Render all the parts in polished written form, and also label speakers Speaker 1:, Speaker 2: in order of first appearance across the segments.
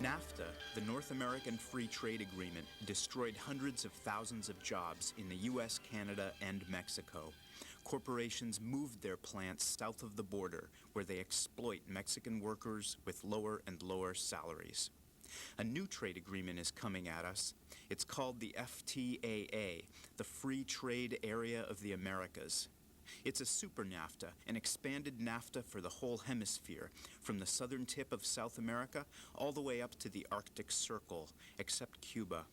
Speaker 1: NAFTA, the North American Free Trade Agreement, destroyed hundreds of thousands of jobs in the U.S., Canada, and Mexico. Corporations moved their plants south of the border, where they exploit Mexican workers with lower and lower salaries. A new trade agreement is coming at us. It's called the FTAA, the Free Trade Area of the Americas. It's a super NAFTA, an expanded NAFTA for the whole hemisphere, from the southern tip of South America all the way up to the Arctic Circle, except Cuba.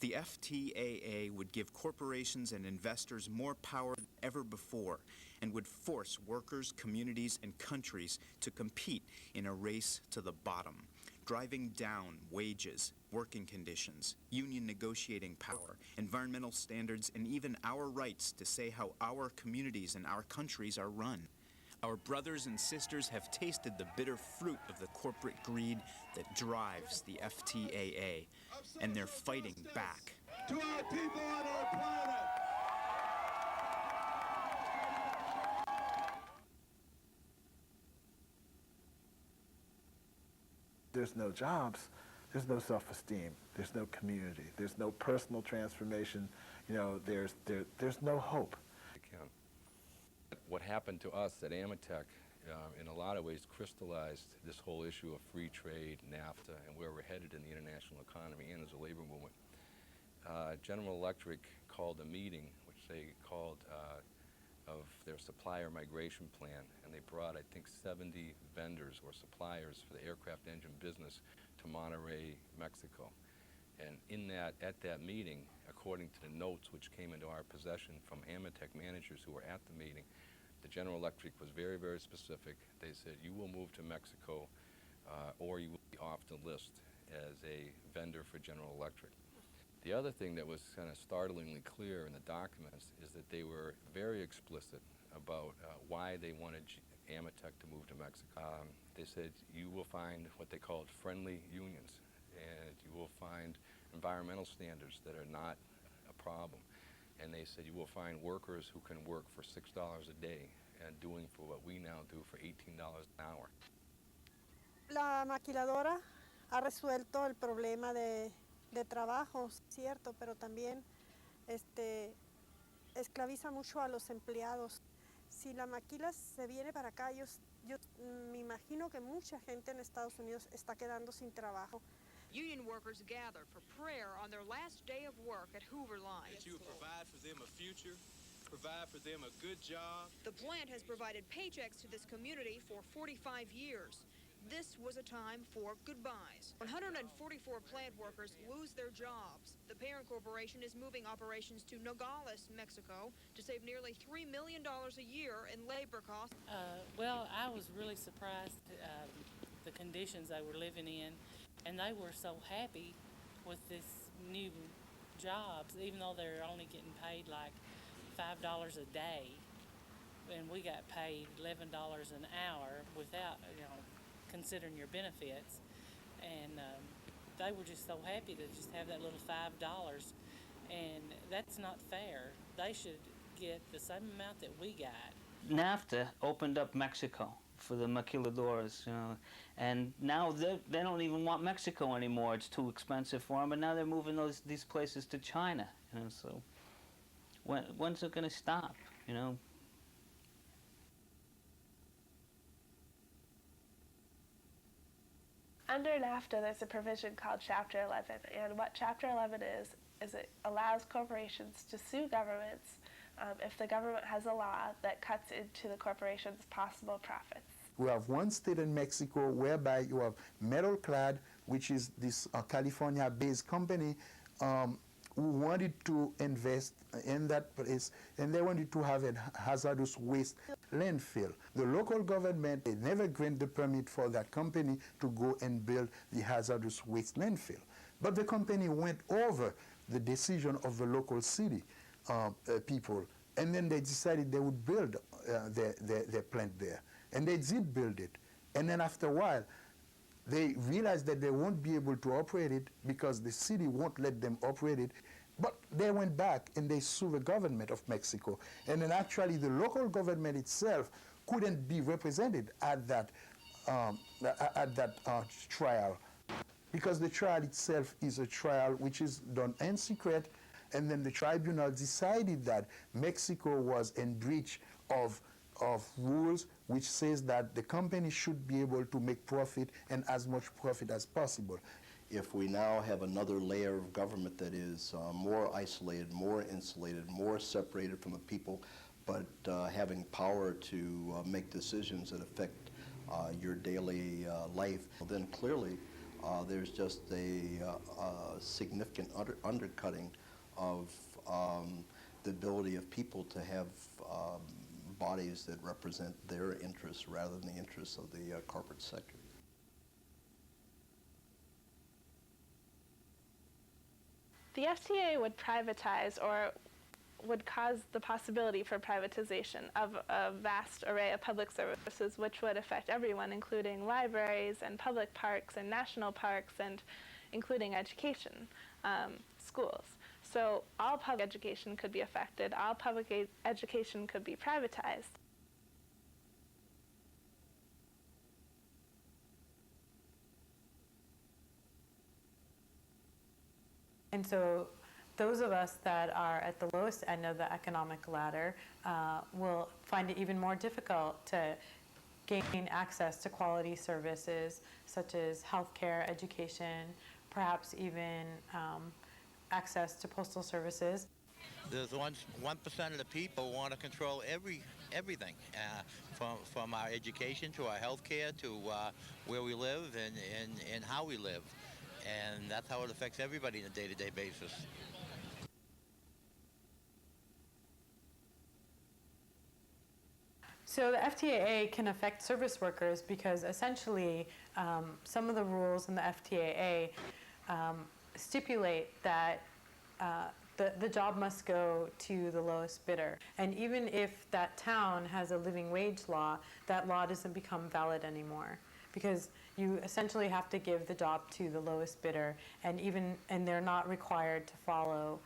Speaker 1: The FTAA would give corporations and investors more power than ever before and would force workers, communities, and countries to compete in a race to the bottom, driving down wages, working conditions, union negotiating power, environmental standards, and even our rights to say how our communities and our countries are run. Our brothers and sisters have tasted the bitter fruit of the corporate greed that drives the FTAA, and they're fighting back.
Speaker 2: To our people on our planet!
Speaker 3: There's no jobs, there's no self-esteem, there's no community, there's no personal transformation, you know, there's no hope.
Speaker 4: What happened to us at Amatec in a lot of ways crystallized this whole issue of free trade, NAFTA, and where we're headed in the international economy and as a labor movement. General Electric called a meeting, which they called of their supplier migration plan, and they brought, I think, 70 vendors or suppliers for the aircraft engine business to Monterrey, Mexico. And at that meeting, according to the notes which came into our possession from Amatec managers who were at the meeting, the General Electric was very, very specific. They said, you will move to Mexico or you will be off the list as a vendor for General Electric. The other thing that was kind of startlingly clear in the documents is that they were very explicit about why they wanted Amatec to move to Mexico. They said you will find what they called friendly unions, and you will find environmental standards that are not a problem. And they said you will find workers who can work for $6 a day and doing for what we now do for $18 an hour.
Speaker 5: La maquiladora ha resuelto el problema de trabajo, cierto, pero también esclaviza mucho a los empleados. Si la maquila se viene para acá, yo me imagino que mucha gente en Estados Unidos está quedando sin trabajo.
Speaker 6: Union workers gather for prayer on their last day of work at Hoover Line.
Speaker 2: That you will provide for them a future, provide for them a good job.
Speaker 6: The plant has provided paychecks to this community for 45 years. This was a time for goodbyes. 144 plant workers lose their jobs. The parent corporation is moving operations to Nogales, Mexico, to save nearly $3 million a year in labor costs.
Speaker 7: Well, I was really surprised the conditions they were living in, and they were so happy with this new jobs, even though they're only getting paid like $5 a day, and we got paid $11 an hour without, considering your benefits, and they were just so happy to just have that little $5, and that's not fair. They should get the same amount that we got.
Speaker 8: NAFTA opened up Mexico for the maquiladoras, and now they don't even want Mexico anymore. It's too expensive for them, and now they're moving these places to China, so when's it going to stop,
Speaker 9: Under NAFTA, there's a provision called Chapter 11, and what Chapter 11 is it allows corporations to sue governments if the government has a law that cuts into the corporation's possible profits.
Speaker 3: We have one state in Mexico whereby you have Metal Clad, which is this California-based company who wanted to invest in that place, and they wanted to have a hazardous waste landfill. The local government, they never granted the permit for that company to go and build the hazardous waste landfill. But the company went over the decision of the local city people, and then they decided they would build their plant there. And they did build it. And then after a while, they realized that they won't be able to operate it because the city won't let them operate it. But they went back and they sued the government of Mexico. And then actually the local government itself couldn't be represented at that trial. because the trial itself is a trial which is done in secret, and then the tribunal decided that Mexico was in breach of rules which says that the company should be able to make profit and as much profit as possible.
Speaker 10: If we now have another layer of government that is more isolated, more insulated, more separated from the people, but having power to make decisions that affect your daily life, then clearly there's just a significant undercutting of the ability of people to have bodies that represent their interests rather than the interests of the corporate sector.
Speaker 9: The FTA would privatize, or would cause the possibility for privatization of a vast array of public services, which would affect everyone, including libraries and public parks and national parks, and including education, schools. So all public education could be affected, all public education could be privatized.
Speaker 11: And so those of us that are at the lowest end of the economic ladder will find it even more difficult to gain access to quality services such as healthcare, education, perhaps even access to postal services.
Speaker 12: There's 1% of the people want to control everything, from our education to our health care to where we live and how we live. And that's how it affects everybody on a day-to-day basis.
Speaker 11: So the FTAA can affect service workers because essentially some of the rules in the FTAA stipulate that the job must go to the lowest bidder. And even if that town has a living wage law, that law doesn't become valid anymore, because you essentially have to give the job to the lowest bidder, and they're not required to follow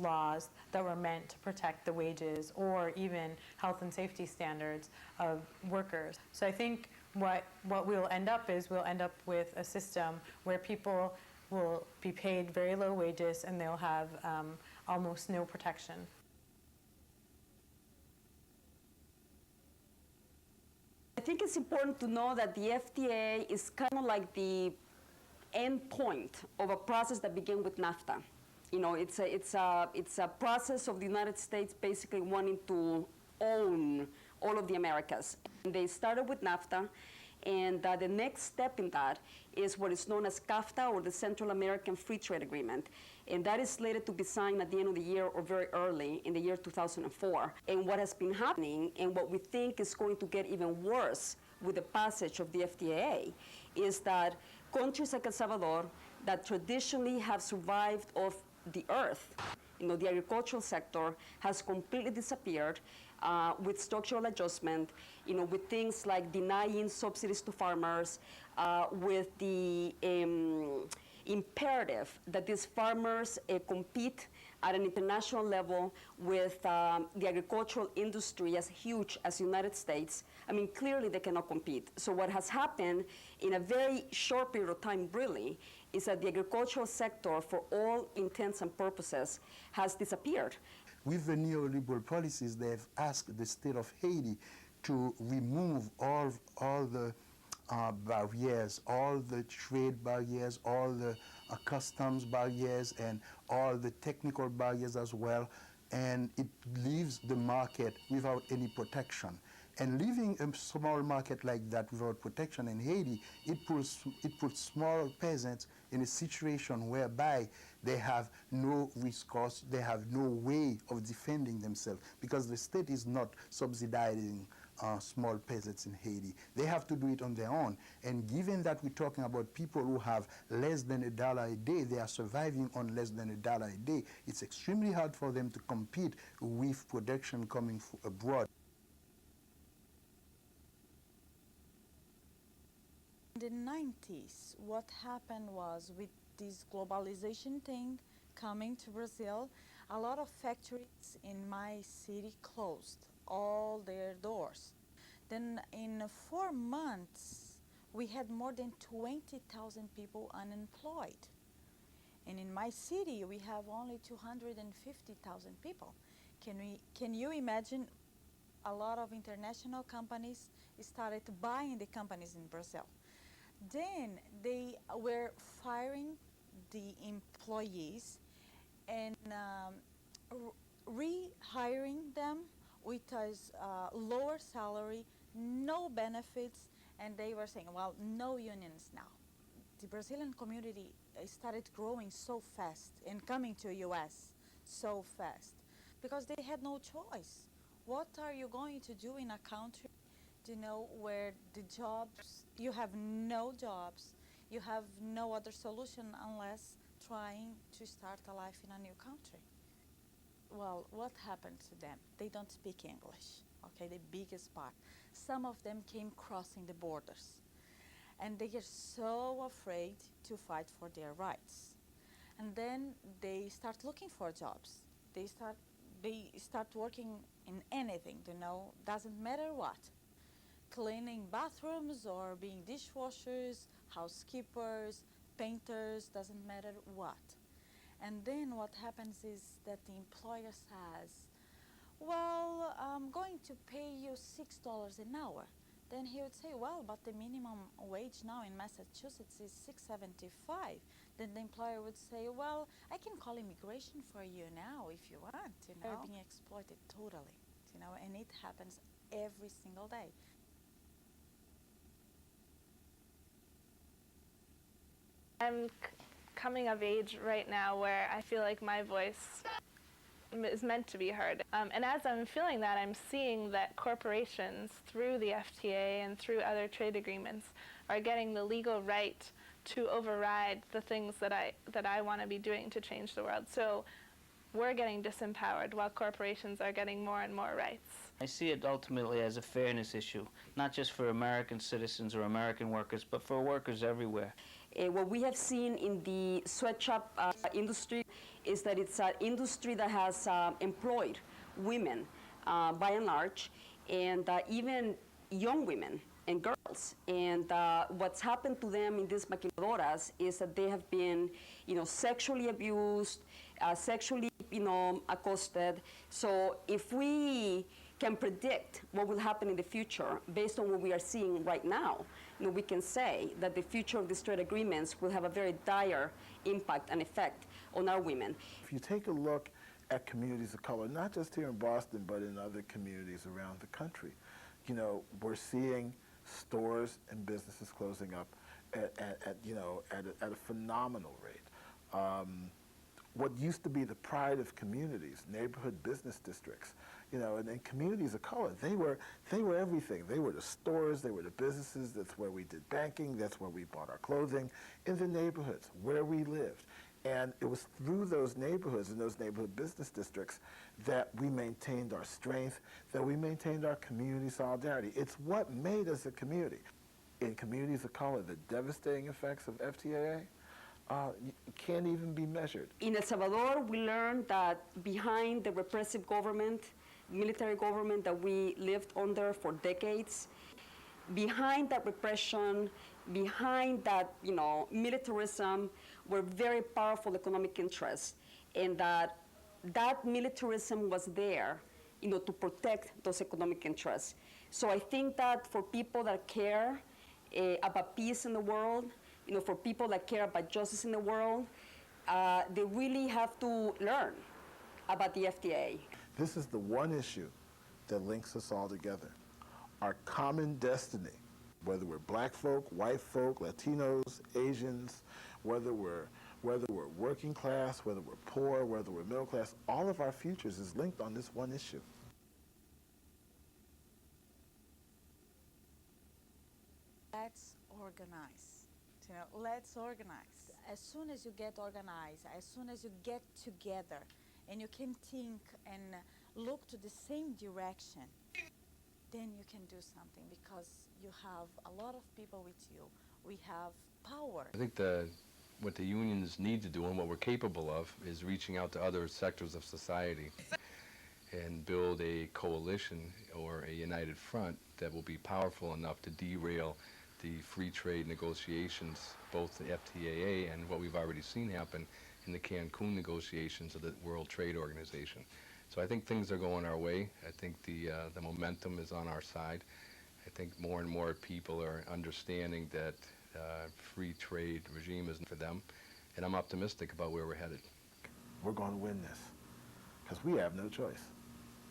Speaker 11: laws that were meant to protect the wages or even health and safety standards of workers. So I think what we'll end up with a system where people will be paid very low wages and they'll have almost no protection.
Speaker 13: I think it's important to know that the FTA is kind of like the end point of a process that began with NAFTA. You know, it's a process of the United States basically wanting to own all of the Americas. And they started with NAFTA, and the next step in that is what is known as CAFTA, or the Central American Free Trade Agreement. And that is slated to be signed at the end of the year or very early in the year 2004. And what has been happening, and what we think is going to get even worse with the passage of the FTA, is that countries like El Salvador that traditionally have survived off the earth, you know, the agricultural sector has completely disappeared with structural adjustment, you know, with things like denying subsidies to farmers, with the imperative that these farmers compete at an international level with the agricultural industry as huge as the United States. I mean, clearly they cannot compete. So what has happened in a very short period of time, really, is that the agricultural sector, for all intents and purposes, has disappeared.
Speaker 3: With the neoliberal policies, they've asked the state of Haiti to remove all the barriers, all the trade barriers, all the customs barriers, and all the technical barriers as well, and it leaves the market without any protection. And leaving a small market like that without protection in Haiti, it puts small peasants in a situation whereby they have no recourse, they have no way of defending themselves, because the state is not subsidizing small peasants in Haiti. They have to do it on their own. And given that we're talking about people who have less than $1 a day, they are surviving on less than $1 a day, it's extremely hard for them to compete with production coming abroad.
Speaker 14: In the 90s, what happened was, with this globalization thing coming to Brazil, a lot of factories in my city closed all their doors. Then in 4 months, we had more than 20,000 people unemployed. And in my city, we have only 250,000 people. Can you imagine a lot of international companies started buying the companies in Brazil? Then they were firing the employees and rehiring them with a lower salary, no benefits, and they were saying, well, no unions now. The Brazilian community started growing so fast and coming to U.S. so fast because they had no choice. What are you going to do in a country, where the jobs, you have no jobs, you have no other solution unless trying to start a life in a new country? Well, what happened to them? They don't speak English, okay, the biggest part. Some of them came crossing the borders, and they are so afraid to fight for their rights. And then they start looking for jobs. They start working in anything, doesn't matter what. Cleaning bathrooms or being dishwashers, housekeepers, painters, doesn't matter what. And then what happens is that the employer says, well, I'm going to pay you $6 an hour. Then he would say, well, but the minimum wage now in Massachusetts is $6.75. Then the employer would say, well, I can call immigration for you now if you want. They're being exploited totally, and it happens every single day.
Speaker 15: I'm coming of age right now where I feel like my voice is meant to be heard. And as I'm feeling that, I'm seeing that corporations, through the FTA and through other trade agreements, are getting the legal right to override the things that I want to be doing to change the world. So we're getting disempowered while corporations are getting more and more rights.
Speaker 8: I see it ultimately as a fairness issue, not just for American citizens or American workers, but for workers everywhere.
Speaker 13: What we have seen in the sweatshop industry is that it's an industry that has employed women by and large, and even young women and girls. And what's happened to them in these maquiladoras is that they have been, sexually abused, sexually, accosted. So if we can predict what will happen in the future based on what we are seeing right now, we can say that the future of these trade agreements will have a very dire impact and effect on our women.
Speaker 3: If you take a look at communities of color, not just here in Boston, but in other communities around the country, we're seeing stores and businesses closing up at a phenomenal rate. What used to be the pride of communities, neighborhood business districts, and communities of color, they were everything. They were the stores, they were the businesses. That's where we did banking. That's where we bought our clothing, in the neighborhoods where we lived. And it was through those neighborhoods and those neighborhood business districts that we maintained our strength, that we maintained our community solidarity. It's what made us a community. In communities of color, the devastating effects of FTAA can't even be measured.
Speaker 13: In El Salvador, we learned that behind the repressive government, military government that we lived under for decades, behind that repression, behind that, militarism, were very powerful economic interests, and that militarism was there, to protect those economic interests. So I think that for people that care about peace in the world, for people that care about justice in the world, they really have to learn about the FTA.
Speaker 3: This is the one issue that links us all together. Our common destiny, whether we're black folk, white folk, Latinos, Asians, whether we're working class, whether we're poor, whether we're middle class, all of our futures is linked on this one issue.
Speaker 14: Let's organize. Let's organize. As soon as you get organized, as soon as you get together, and you can think and look to the same direction, then you can do something, because you have a lot of people with you. We have power.
Speaker 4: I think what the unions need to do and what we're capable of is reaching out to other sectors of society and build a coalition or a united front that will be powerful enough to derail the free trade negotiations, both the FTAA and what we've already seen happen in the Cancun negotiations of the World Trade Organization. So I think things are going our way. I think the momentum is on our side. I think more and more people are understanding that free trade regime isn't for them, and I'm optimistic about where we're headed.
Speaker 16: We're going to win this, because we have no choice.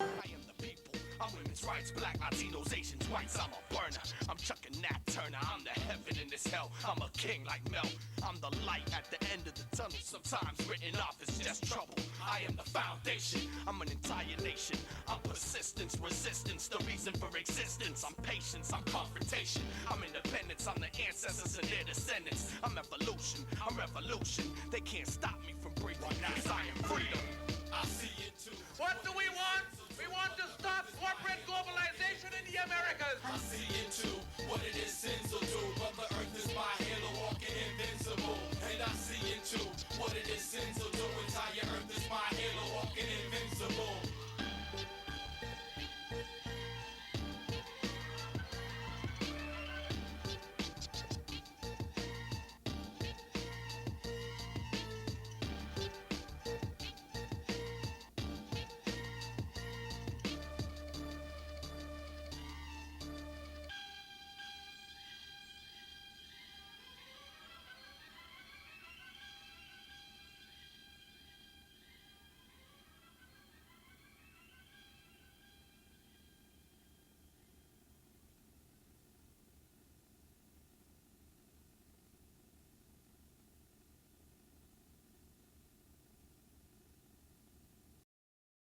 Speaker 17: I am the people. I'm women's rights, black, Latinos, Asians, whites. I'm a burner. I'm chucking Nat Turner. I'm the heaven in this hell. I'm a king like Mel. I'm the light at the end of the tunnel. Sometimes written off as just trouble. I am the foundation. I'm an entire nation. I'm persistence, resistance, the reason for existence. I'm patience, I'm confrontation. I'm independence. I'm the ancestors and their descendants. I'm evolution. I'm revolution. They can't stop me from breathing. 'Cause I am free.